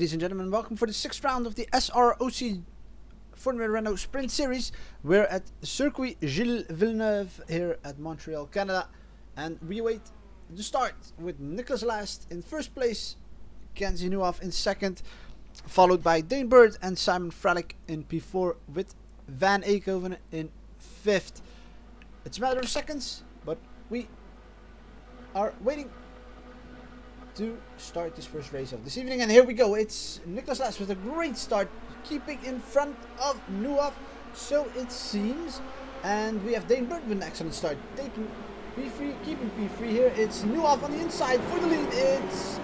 Ladies and gentlemen, welcome for the 6th round of the S.R.O.C. Formula Renault Sprint Series. We're at Circuit Gilles Villeneuve here at Montreal, Canada. And we await the start with Nicholas Last in first place, Gilles Villeneuve in second, followed by Dane Bird and Simon Frelick in P4 with Van Eekhoven in 5th. It's a matter of seconds, but we are waiting to start this first race of this evening, and here we go. It's Nicholas Last with a great start, keeping in front of Nuaf, so it seems, and we have Dane Bird with an excellent start, taking P3, keeping P3 here. It's Nuaf on the inside for the lead. It's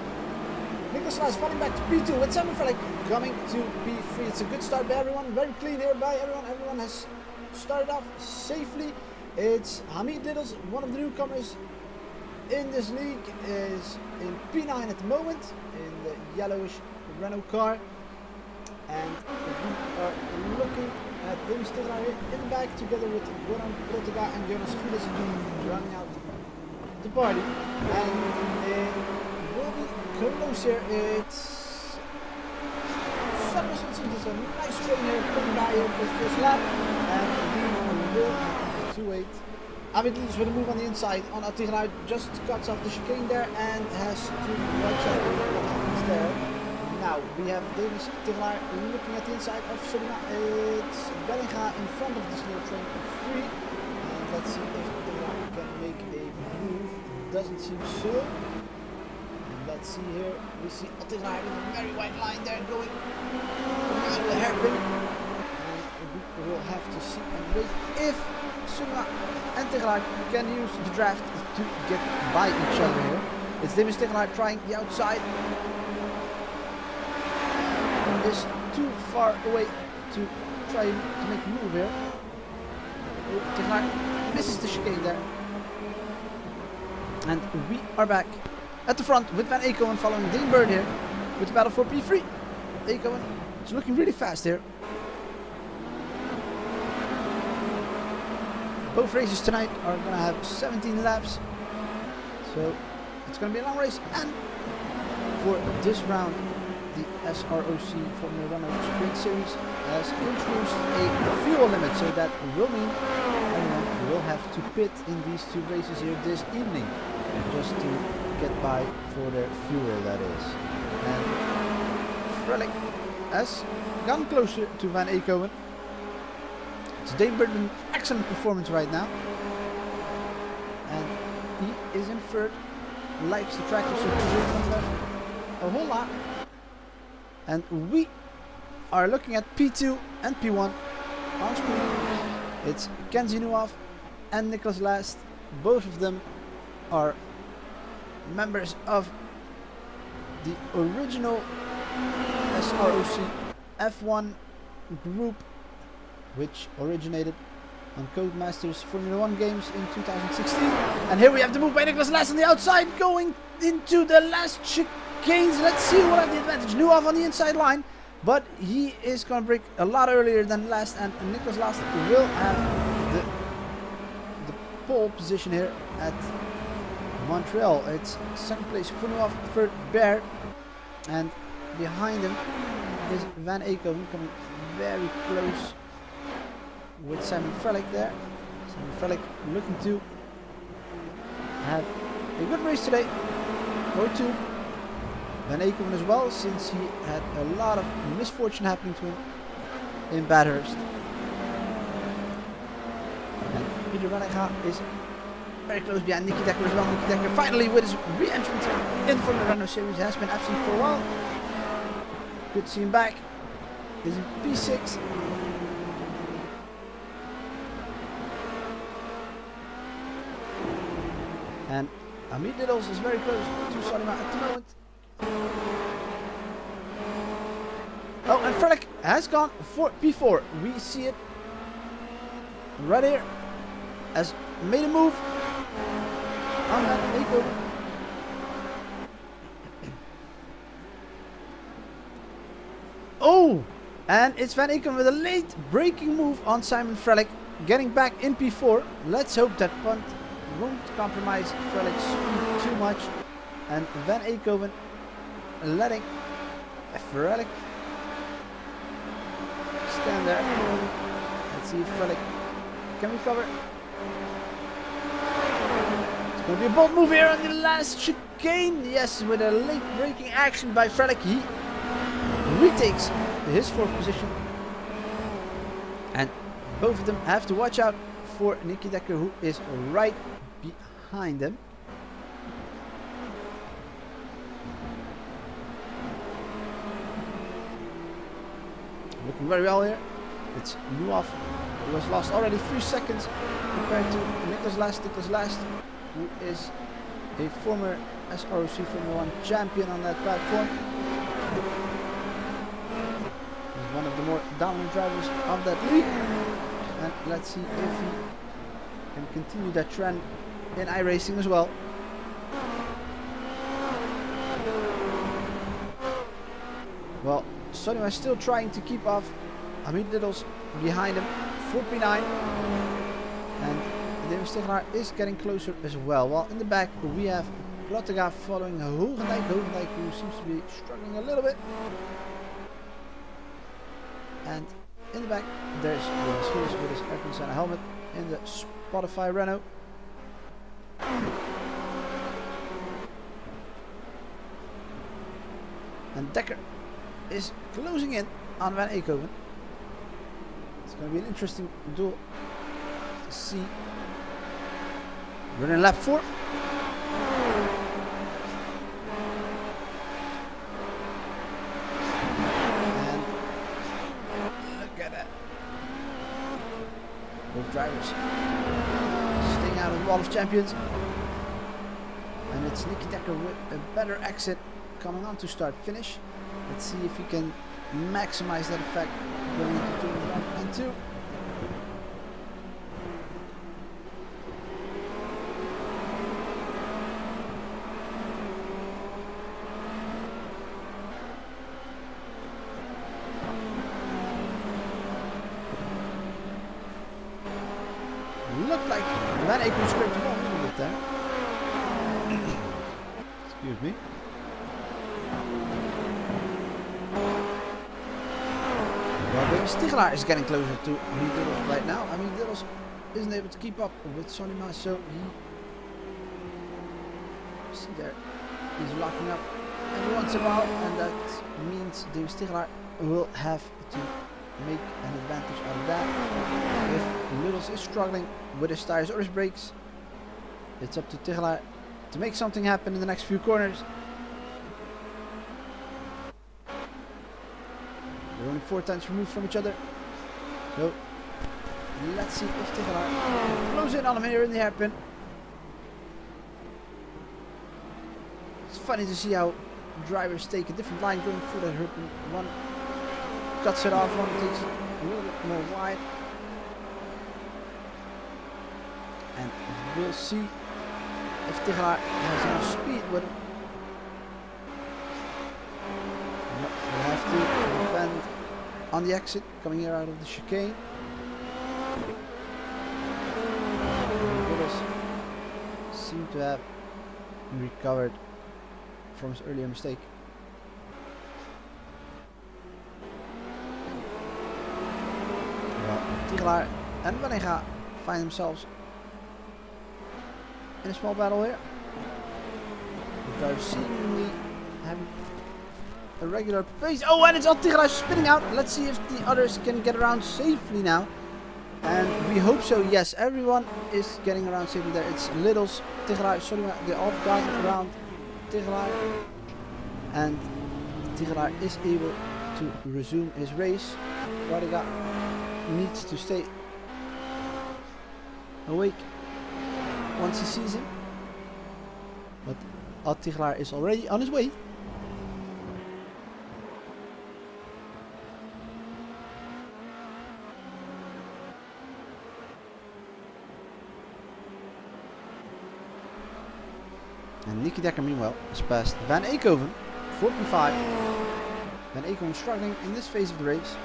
Nicholas Last falling back to P2 with Simon Frelick coming to P3. It's a good start by everyone, very clean here by everyone. Everyone has started off safely. It's Hamid Diddles, one of the newcomers in this league, is in P9 at the moment in the yellowish Renault car, and we are looking at Demis Tegelaar in the back together with Goran Protega and Jonas Gilles running out the party, and it will be close here. It's it's a nice train here coming by here for the first lap, and we will have to wait. Hamid leads with a move on the inside on Tegelaar, just cuts off the chicane there and has to watch out what happens there. Now we have Demis Tegelaar looking at the inside of Solina. It's Bellinga in front of this little train of 3. And let's see if Tegelaar can make a move. Doesn't seem so. And let's see here. We see Tegelaar in a very wide line there going out of the hairpin. And we will have to see and wait if Solina and Tegelaar can use the draft to get by each other here. It's Demis Tegelaar trying the outside. Is too far away to try to make a move here. Tegelaar misses the chicane there. And we are back at the front with Van Eekhoven following Dane Bird here with the battle for P3. Eekhoven is looking really fast here. Both races tonight are going to have 17 laps, so it's going to be a long race. And for this round, the S.R.O.C. Formula Renault Sprint Series has introduced a fuel limit, so that will mean everyone will have to pit in these two races here this evening, just to get by for their fuel, that is. And Frelick has gone closer to Van Eekhoven. It's Dane Bird with an excellent performance right now, and he is in third, likes the track, so a whole lot. And we are looking at P2 and P1 on screen. It's Gilles Villeneuve and Nicholas Last. Both of them are members of the original S.R.O.C. F1 group, which originated on Codemasters Formula 1 games in 2016. And here we have the move by Nicholas Last on the outside, going into the last chicanes. Let's see who will have the advantage. Nuaf on the inside line, but he is going to break a lot earlier than Last, and Nicholas Last will have the pole position here at Montreal. It's second place for Nuaf, third Bear, and behind him is Van Eekhoven coming very close with Simon Frelick there. Simon Frelick looking to have a good race today, or two. Van Eekhoven as well, since he had a lot of misfortune happening to him in Bathurst. And Peter Bellinga is very close behind Nicky Decker as well. Nicky Decker finally with his re-entrance in the Formula Renault Series, has been absent for a while. Good to see him back. He's in P6. And Hamid Diddles is very close to Solima at the moment. Oh, and Frelick has gone for P4. We see it right here. Has made a move on that Eekhoven. Oh! And it's Van Eekhoven with a late braking move on Simon Frelick, getting back in P4. Let's hope that punt won't compromise Frelick's speed too much, and Van Eekhoven letting Frelick. Stand there. Let's see if Frelick can recover. It's going to be a bold move here on the last chicane. Yes, with a late braking action by Frelick. He retakes his 4th position. And both of them have to watch out for Nicky Decker, who is right behind them. Looking very well here. It's Nuaf, who has lost already 3 seconds compared to Nicholas Last, who is a former S.R.O.C Formula 1 champion on that platform. He's one of the more dominant drivers of that league. And let's see if he can continue that trend in iRacing as well. Well, Sonny is still trying to keep off Hamid Littles behind him, 4P9, and David Stigelaar is getting closer as well. While in the back we have Lottega following Hogendijk, who seems to be struggling a little bit. And in the back there's Jonas Geers with his Ayrton Senna helmet in the Spotify Renault. And Dekker is closing in on Van Eekhoven. It's going to be an interesting duel to see. We're in lap 4. And look at that. Both drivers staying out of the wall of champions. And it's Nicky Dekker with a better exit coming on to start finish. Let's see if he can maximize that effect going into turns 1 and 2. Looked like Van Eekhoven scraped the ball a little bit there. Excuse me. Well, Stigelaar is getting closer to Hamid Littles right now. Hamid Littles isn't able to keep up with Sonny Mas, so he, see there, he's locking up every once in a while, and that means David Stigelaar will have to make an advantage out of that. If Littles is struggling with his tires or his brakes, it's up to Stigelaar to make something happen in the next few corners. They're only 4 tenths removed from each other. So let's see if Stigelaar blows in on him here in the hairpin. It's funny to see how drivers take a different line going through that hairpin. One cuts it off, one takes it a little bit more wide. And we'll see if Stigelaar has enough speed with him. We'll have to depend on the exit coming here out of the chicane. Littles seem to have recovered from his earlier mistake. Well, Stigelaar and Vanega find themselves in a small battle here. The drivers seemingly having a regular pace. Oh, and it's Stigelaar spinning out. Let's see if the others can get around safely now. And we hope so. Yes, everyone is getting around safely there. It's Littles, Stigelaar, they all got around Stigelaar. And Stigelaar is able to resume his race. Rodega needs to stay awake once he sees him. But Stigelaar is already on his way. And Nicky Dekker, meanwhile, has passed Van Eekhoven, 4.5. Van Eekhoven struggling in this phase of the race.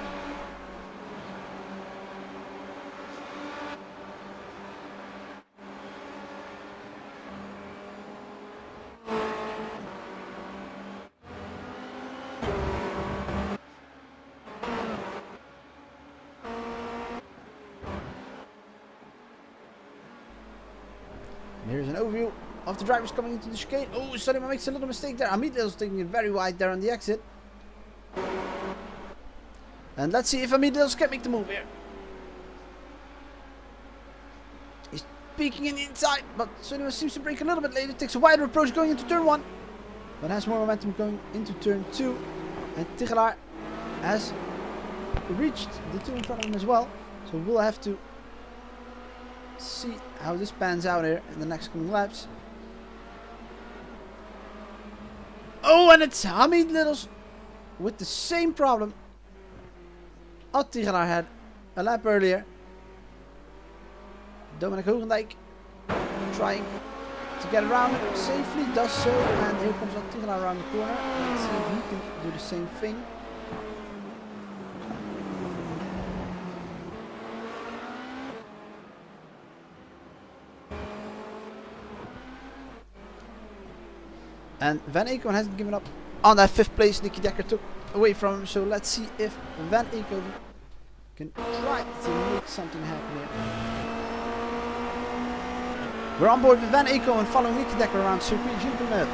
Here's an overview of the drivers coming into the chicane. Oh, Sonny makes a little mistake there. Hamid Little's taking it very wide there on the exit. And let's see if Hamid Littles can make the move here. He's peeking in the inside, but Sonny seems to brake a little bit later. Takes a wider approach going into turn 1. But has more momentum going into turn 2. And Tigelaar has reached the 2 in front of him as well. So we'll have to see how this pans out here in the next coming laps. Oh, and it's Hamid Littles with the same problem Ad Tigelaar had a lap earlier. Dominic Hogendijk trying to get around it safely, does so, and here comes Ad Tigelaar around the corner. Let's see if he can do the same thing. And Van Eekhoven hasn't given up on that 5th place Nicky Dekker took away from him. So let's see if Van Eekhoven can try to make something happen here. We're on board with Van Eekhoven following Nicky Dekker around circuit Gilles Villeneuve.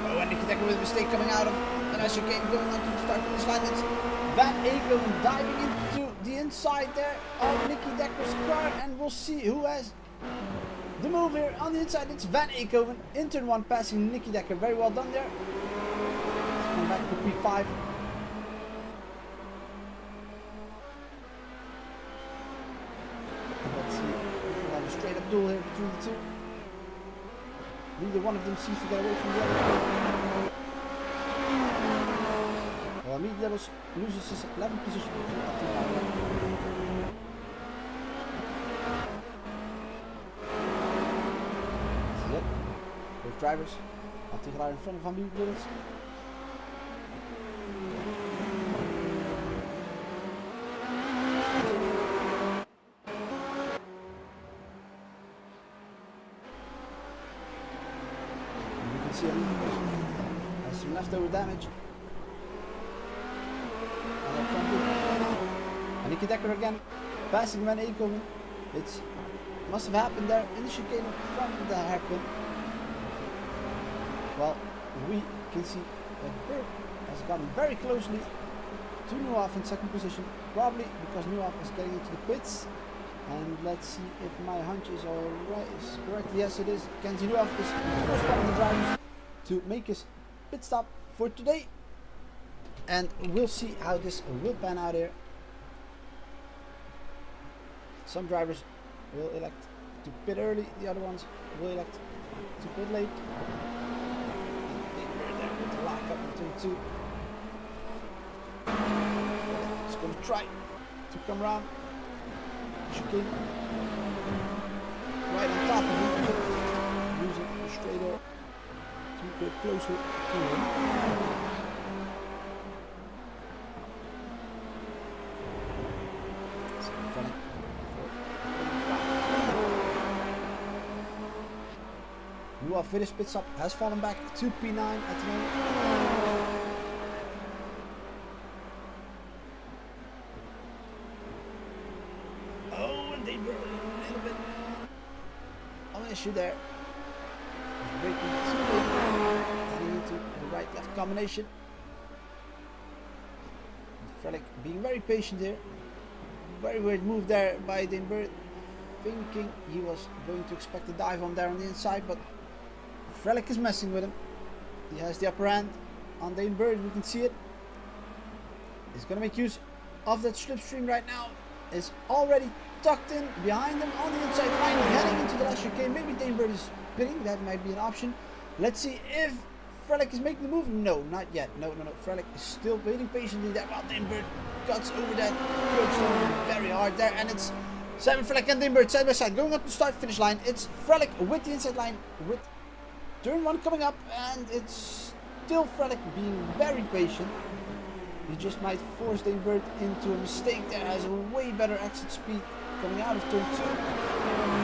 Oh, and Nicky Dekker with a mistake coming out of an SR game going on to the start finish line. It's Van Eekhoven diving into the inside there of Nicky Dekker's car, and we'll see who has the move here on the inside. It's Van Eekhoven in turn 1, passing Nicky Dekker. Very well done there. Let's come back for P5. Let's see if we'll have a straight up duel here between the two. Neither one of them seems to get away from the other. Well, Hamid Littles loses his 11th position to Ad Tigelaar. Yep, both drivers. Ad Tigelaar in front of Hamid Littles. You can see Hamid Littles has some leftover damage. And Nicky Dekker again, passing Van Eekhoven. It must have happened there in the chicane in front of the hairpin. Well, we can see that Bird has gotten very closely to Nuaf in 2nd position, probably because Nuaf is getting into the pits. And let's see if my hunch is correct. Yes, it is. Kenzie Nuaf is the first one of the drivers to make his pit stop for today. And we'll see how this will pan out here. Some drivers will elect to pit early, the other ones will elect to pit late. They're going to lock up in turn 2. It's going to try to come around the chicane right on top of him, using the straight air to get closer to him. Nuaf with his pit stop has fallen back to P9 at the moment. Oh, and they were a little bit of an issue there. Braking too late, heading into the right-left combination. Frelick being very patient here. Very weird move there by Dane Bird, thinking he was going to expect a dive on there on the inside, but Frelick is messing with him. He has the upper hand on Dane Bird, we can see it. He's going to make use of that slipstream right now. Is already tucked in behind him on the inside line, heading into the last chicane. Maybe Dane Bird is spinning, that might be an option. Let's see if Frelick is making the move. No, not yet. No. Frelick is still waiting patiently there while Dane Bird cuts over that curbstone very hard there. And it's Simon Frelick and Dane Bird side by side going up the start finish line. It's Frelick with the inside line with turn 1 coming up, and it's still Frelick being very patient. He just might force Dane Bird into a mistake there. Has a way better exit speed coming out of turn 2.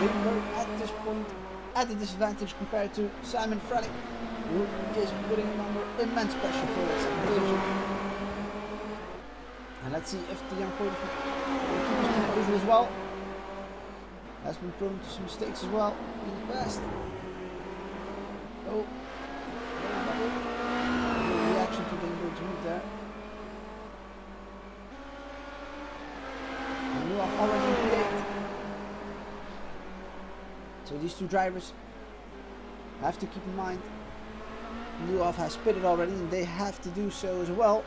Dane Bird at this point at a disadvantage compared to Simon Frelick, who is putting him under immense pressure for that second position. And let's see if the young Polish will keep his composure as well. Has been prone to some mistakes as well in the past. Oh, no reaction to Danebird's move there. And Nuaf already in P8. So these two drivers have to keep in mind Nuaf has pitted already, and they have to do so as well.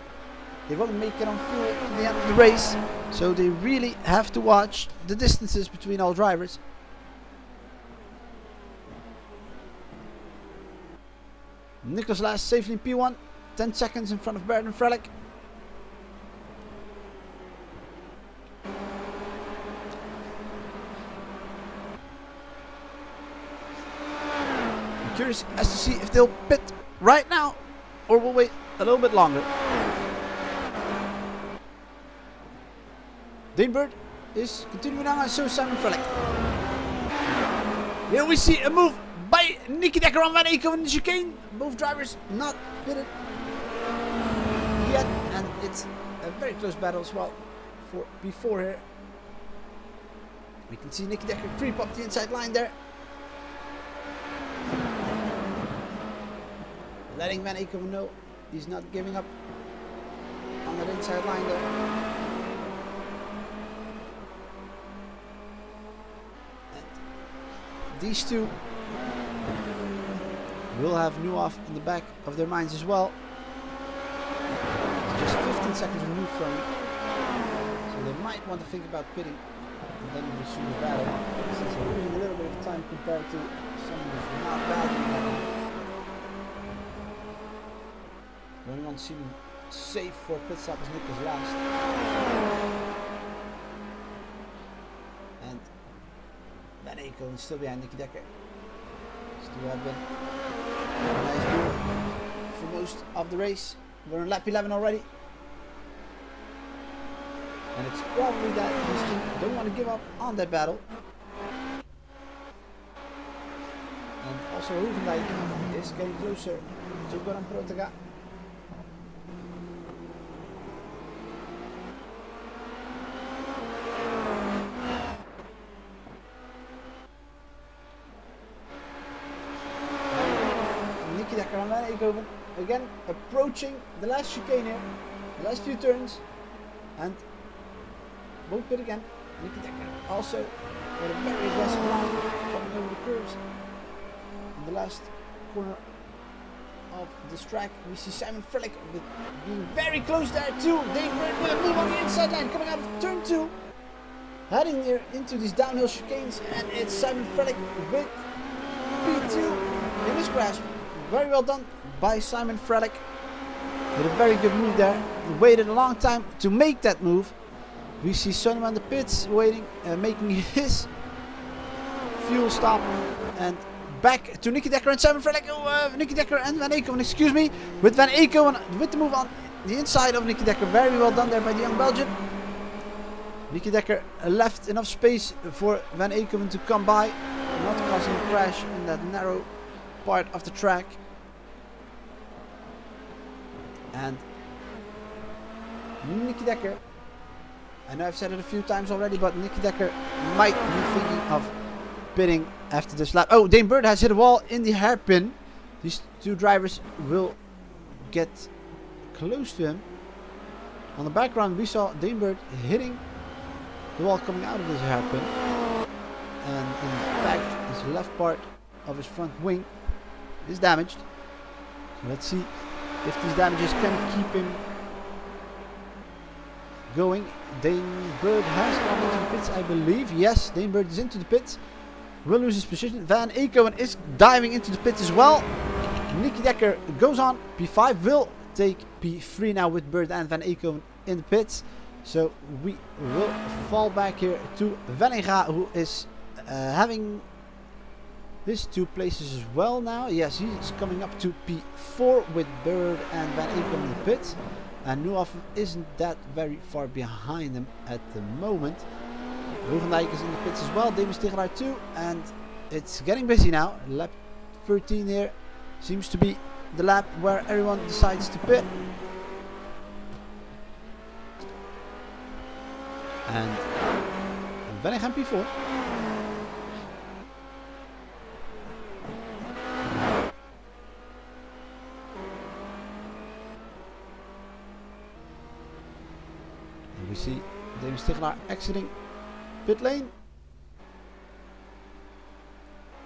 They won't make it on fuel to the end of the race, so they really have to watch the distances between all drivers. Nicholas Last safely in P1, 10 seconds in front of Baird and Frelick. I'm curious as to see if they'll pit right now or we'll wait a little bit longer. Danebirdh is continuing on, and so Simon Frelick. Here we see a move by Nicky Decker on Van Aken in the chicane. Both drivers not pitted yet, and it's a very close battle as well for P4 here. We can see Nicky Decker creep up the inside line there, letting Van Aken know he's not giving up on that inside line there. These two will have Nuaf in the back of their minds as well. Just 15 seconds removed from it. So they might want to think about pitting and then we'll soon battle. Since they're losing a little bit of time compared to someone who's not bad. Going on seeming safe for pit stop is Nicholas Last. And Van Aken is still behind Nicky Decker. Still have been a nice duel for most of the race. We're on lap 11 already. And it's probably that these two don't want to give up on that battle. And also Hoevendyk is getting closer to Goran Protega. Again approaching the last chicane here, the last few turns, and won't pit again. Nicky Decker also with a very aggressive line coming over the curves in the last corner of this track. We see Simon Frelick being very close there too. Danebirdh with a move on the inside line coming out of turn 2, heading here into these downhill chicanes, and it's Simon Frelick with P2 in his grasp. Very well done by Simon Frelick with a very good move there. He waited a long time to make that move. We see Sonny on the pits waiting, making his fuel stop, and back to Nicky Decker and Simon Frelick. Nicky Decker and Van Aken, excuse me, with Van Aken with the move on the inside of Nicky Decker. Very well done there by the young Belgian. Nicky Decker left enough space for Van Aken to come by, not causing a crash in that narrow part of the track. And Nicky Decker, I know I've said it a few times already, but Nicky Decker might be thinking of pitting after this lap. Oh, Danebirdh has hit a wall in the hairpin. These two drivers will get close to him. On the background we saw Danebirdh hitting the wall coming out of his hairpin, and in fact his left part of his front wing is damaged. So let's see if these damages can keep him going. Danebirdh has gone into the pits, I believe. Yes, Danebirdh is into the pits. Will lose his position. Van Aken is diving into the pits as well. Nicky Decker goes on. P5 will take P3 now with Bird and Van Aken in the pits. So we will fall back here to Venega, who is having his 2 places as well now. Yes, he's coming up to P4 with Bird and Van Aken in the pits. And Nuaf isn't that very far behind him at the moment. Hoevendyk is in the pits as well. Davis Tegelaar too. And it's getting busy now. Lap 13 here seems to be the lap where everyone decides to pit. And Veninga P4. And we see Dave Stigelaar exiting pit lane.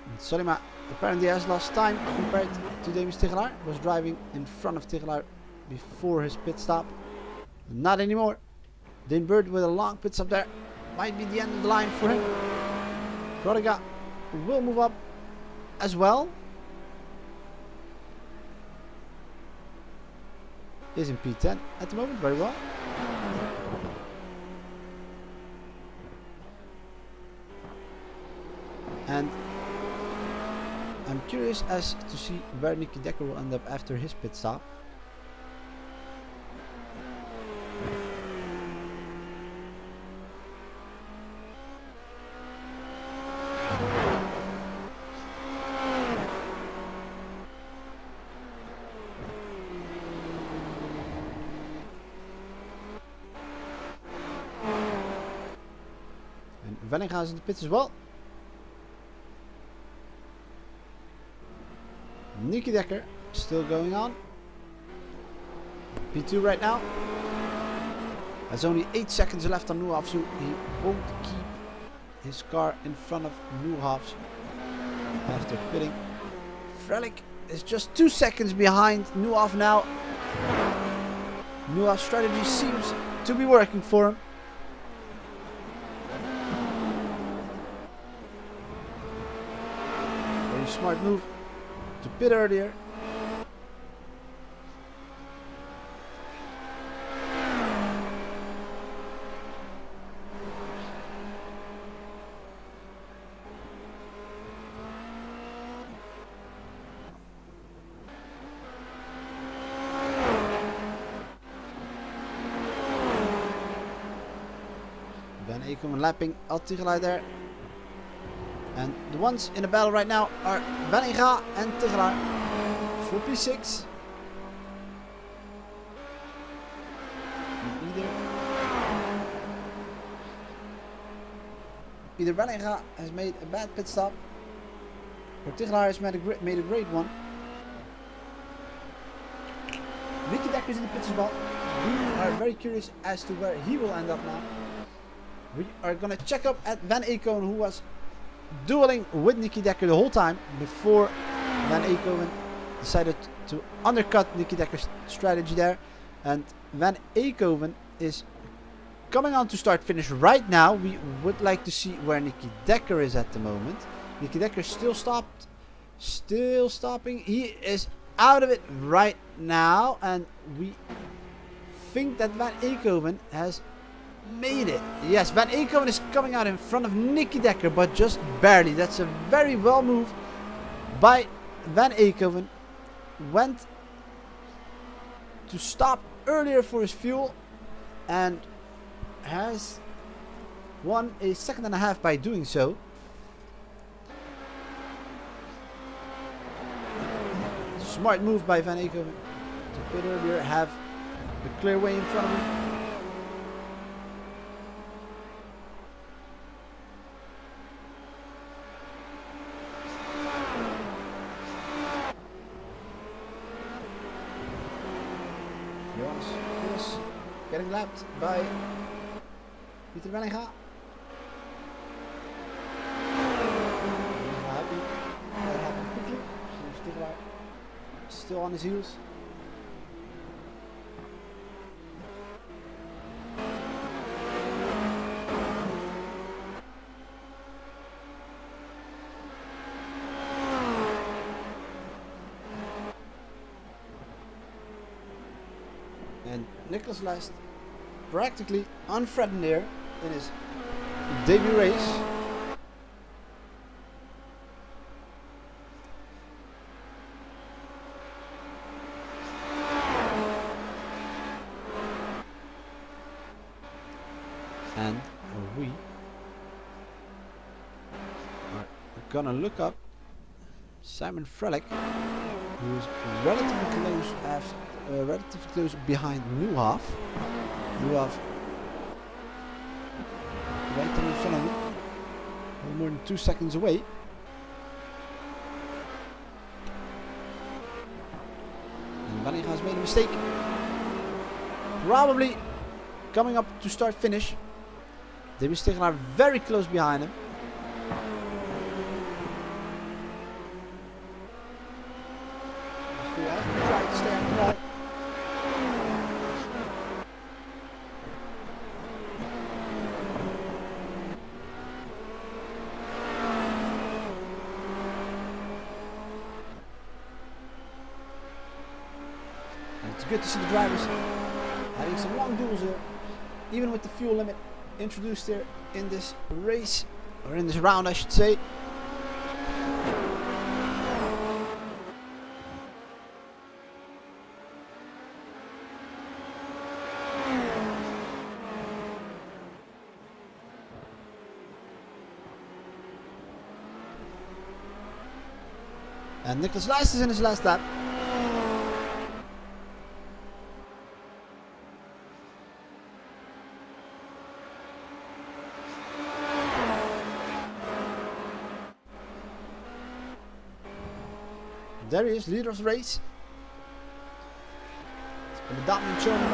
And Solima apparently has lost time compared to Dave Stigelaar. Was driving in front of Stigelaar before his pit stop. Not anymore. Dane Bird with a long pit stop there. Might be the end of the line for him. Prodiga will move up as well. Is in P10 at the moment, very well. And I'm curious as to see where Nicky Decker will end up after his pit stop. And Veninga is in the pits as well. Nicky Decker still going on. P2 right now. There's only 8 seconds left on Nieuwhof, so he won't keep his car in front of Nieuwhof's after pitting. Frelick is just 2 seconds behind Nieuwhof now. Nieuwhof's strategy seems to be working for him. Very smart move to pit earlier. Van Eekhoven lapping Al-Tigelaar there. And the ones in the battle right now are Veninga and Tigelaar for P6. Either Veninga has made a bad pit stop or Tigelaar has made a great one. Nicky Decker is in the pits as well. We are very curious as to where he will end up now. We are gonna check up at Van Eekhoven, who was dueling with Nicky Decker the whole time before Van Eekhoven decided to undercut Nicky Decker's strategy there. And Van Eekhoven is coming on to start finish right now. We would like to see where Nicky Decker is at the moment. Nicky Decker still stopped, still stopping. He is out of it right now, and we think that Van Eekhoven has made it. Yes, Van Eekhoven is coming out in front of Nicky Decker, but just barely. That's a very well move by Van Eekhoven. Went to stop earlier for his fuel and has won a second and a half by doing so. Smart move by Van Eekhoven to pit earlier, have the clear way in front of him. Jonas getting lapped by Pieter Veninga. Happy. That happened quickly. Still on his heels. And Nicholas Last practically unthreatened here in his debut race. And we are gonna look up Simon Frelick, who is relatively close behind Nieuwhof. Nieuwhof right in front of me, more than 2 seconds away. And Wellinga has made a mistake. Probably coming up to start finish. David Stigelaar very close behind him. Try to stay on the wall. And it's good to see the drivers having some long duels here, even with the fuel limit introduced here in this race, or in this round I should say. And Nicholas Leist is in his last lap. There he is, leader of the race. It's been a dominant showing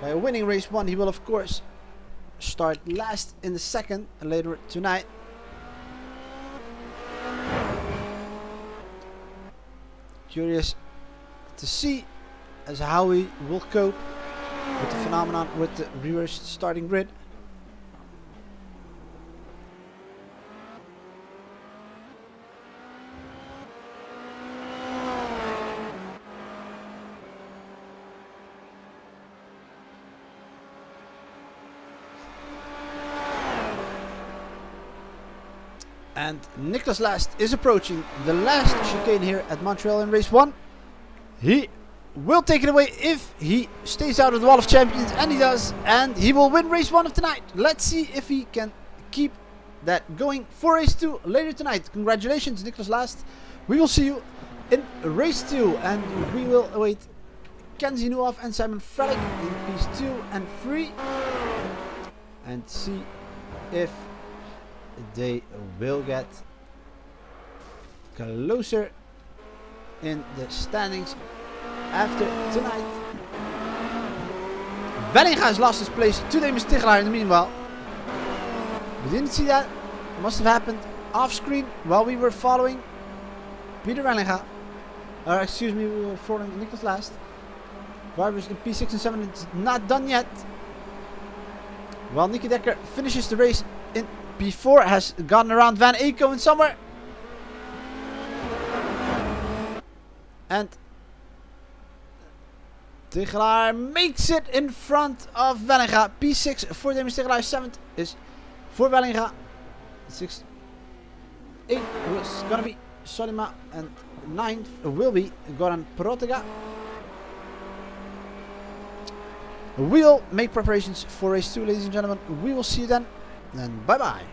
by a winning race one. He will of course start last in the second later tonight. Curious to see as how he will cope with the phenomenon with the reverse starting grid. And Nicholas Leist is approaching the last chicane here at Montreal in race 1. He will take it away if he stays out of the Wall of Champions, and he does, and he will win race 1 of tonight. Let's see if he can keep that going for race 2 later tonight. Congratulations, Nicholas Leist. We will see you in race 2, and we will await Kenzie Nieuwhof and Simon Frelick in piece 2 and 3 and see if they will get closer in the standings after tonight. Wellinga has lost his place to David Stigelaar in the meanwhile. We didn't see that. It must have happened off screen while we were following Peter Wellinga. Or excuse me, we were following Nicholas Leist. Drivers in P6 and 7, it's not done yet. While Nicky Decker finishes the race in P4, has gotten around Van Aken somewhere. And Stigelaar makes it in front of Wellinga. P6 for David Stigelaar, 7th is for Wellinga. 6th, 8th was gonna be Solima, and 9th will be Goran Protega. We'll make preparations for race 2, ladies and gentlemen. We will see you then, and bye bye.